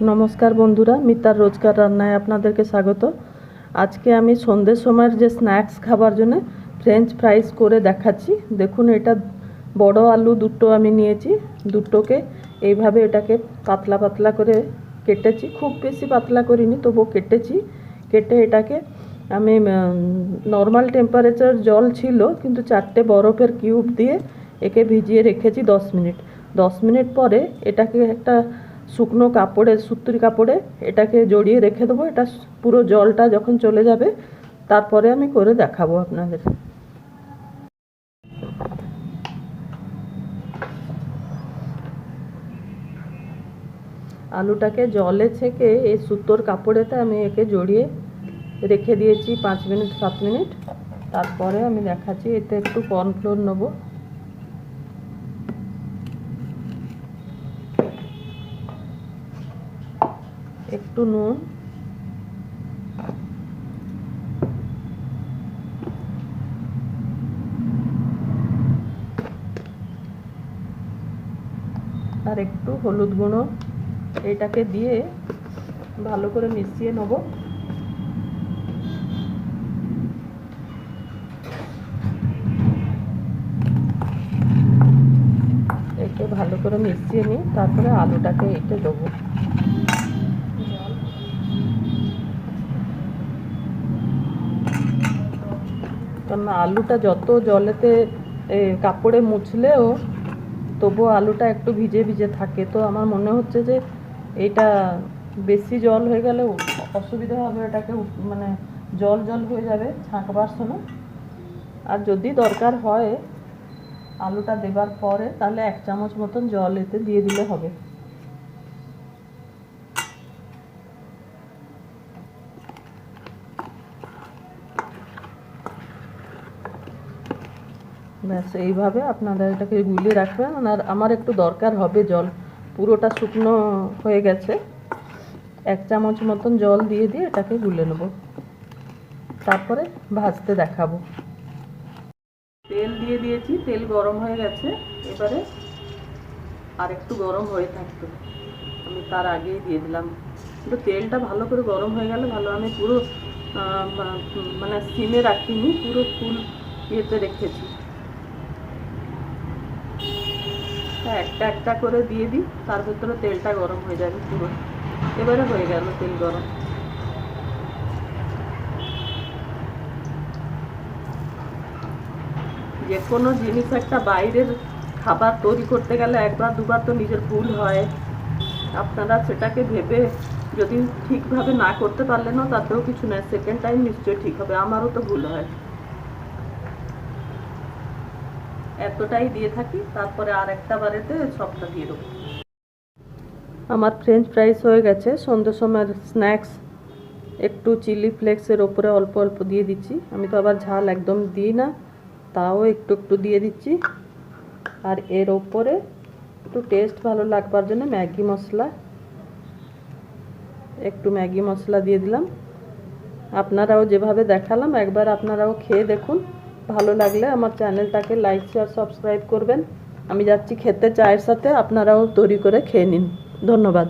নমস্কার বন্ধুরা, মিতার রোজকার রান্নায় আপনাদেরকে স্বাগত। আজকে আমি সন্ধ্যের সময়ের যে স্ন্যাক্স খাবার জন্য ফ্রেঞ্চ ফ্রাইজ করে দেখাচ্ছি। দেখুন, এটা বড় আলু দুটো আমি নিয়েছি। দুটোকে এইভাবে এটাকে পাতলা পাতলা করে কেটেছি, খুব বেশি পাতলা করিনি, তবুও কেটেছি। কেটে এটাকে আমি নর্মাল টেম্পারেচার জল ছিল, কিন্তু 4টে বরফের কিউব দিয়ে একে ভিজিয়ে রেখেছি 10 মিনিট। 10 মিনিট পরে এটাকে একটা শুকনো কাপড়ে, সুতির কাপড়ে এটাকে জড়িয়ে রেখে দেবো। এটা পুরো জলটা যখন চলে যাবে তারপরে আমি করে দেখাবো আপনাদের। আলুটাকে জলে ছেঁকে এই সুতোর কাপড়েতে আমি একে জড়িয়ে রেখে দিয়েছি 5 মিনিট 7 মিনিট। তারপরে আমি দেখাচ্ছি। এতে একটু কর্নফ্লোর নেবো, একটু নুন, আর একটু হলুদ গুঁড়ো। এটাকে দিয়ে ভালো করে মিশিয়ে নেব। একে ভালো করে মিশিয়ে নিই, তারপরে আলুটাকে এতে দেবো। কারণ আলুটা যত জলেতে কাপড়ে মুছলেও তবুও আলুটা একটু ভিজে ভিজে থাকে। তো আমার মনে হচ্ছে যে এটা বেশি জল হয়ে গেলে অসুবিধা হবে, এটাকে মানে জল জল হয়ে যাবে ছাঁকবার সময়। আর যদি দরকার হয় আলুটা দেবার পরে, তাহলে 1 চামচ মতন জল এতে দিয়ে দিলে হবে। ব্যাস, এইভাবে আপনারা এটাকে গুলিয়ে রাখবেন। আর আমার একটু দরকার হবে জল, পুরোটা শুকনো হয়ে গেছে। 1 চামচ মতন জল দিয়ে দিয়ে এটাকে গুলে নেব, তারপরে ভাজতে দেখাবো। তেল দিয়ে দিয়েছি, তেল গরম হয়ে গেছে। এবারে আর একটু গরম হয়ে থাকতো, আমি তার আগেই দিয়ে দিলাম। কিন্তু তেলটা ভালো করে গরম হয়ে গেলে ভালো। আমি পুরো মানে সিমে রাখিনি, পুরো ফুল ইয়েতে রেখেছি। একটা একটা করে দিয়ে দিই, তার ভেতরে তেলটা গরম হয়ে যাবে পুরো। এবারে হয়ে গেল তেল গরম। যে কোনো জিনিস, একটা বাইরের খাবার তৈরি করতে গেলে একবার দুবার তো নিজের ভুল হয়। আপনারা সেটাকে ভেবে যদি ঠিকভাবে না করতে পারলেনও তাতেও কিছু নয়, সেকেন্ড টাইম নিশ্চয়ই ঠিক হবে। আমারও তো ভুল হয়। এতটাই দিয়ে থাকি, তারপরে আর একটা বারেতে সবটা দিয়ে দেবো। আমার ফ্রেঞ্চ ফ্রাইস হয়ে গেছে। সন্ধ্যের সময় স্ন্যাক্স একটু চিলি ফ্লেক্সের ওপরে অল্প অল্প দিয়ে দিচ্ছি। আমি তো আবার ঝাল একদম দিই না, তাও একটু একটু দিয়ে দিচ্ছি। আর এর ওপরে একটু টেস্ট ভালো লাগবার জন্য ম্যাগি মশলা, একটু ম্যাগি মশলা দিয়ে দিলাম। আপনারাও যেভাবে দেখালাম একবার আপনারাও খেয়ে দেখুন। ভালো লাগলে আমার চ্যানেলটাকে লাইক শেয়ার সাবস্ক্রাইব করবেন। আমি যাচ্ছি খেতে চায়ের সাথে, আপনারাও তৈরি করে খেয়ে নিন। ধন্যবাদ।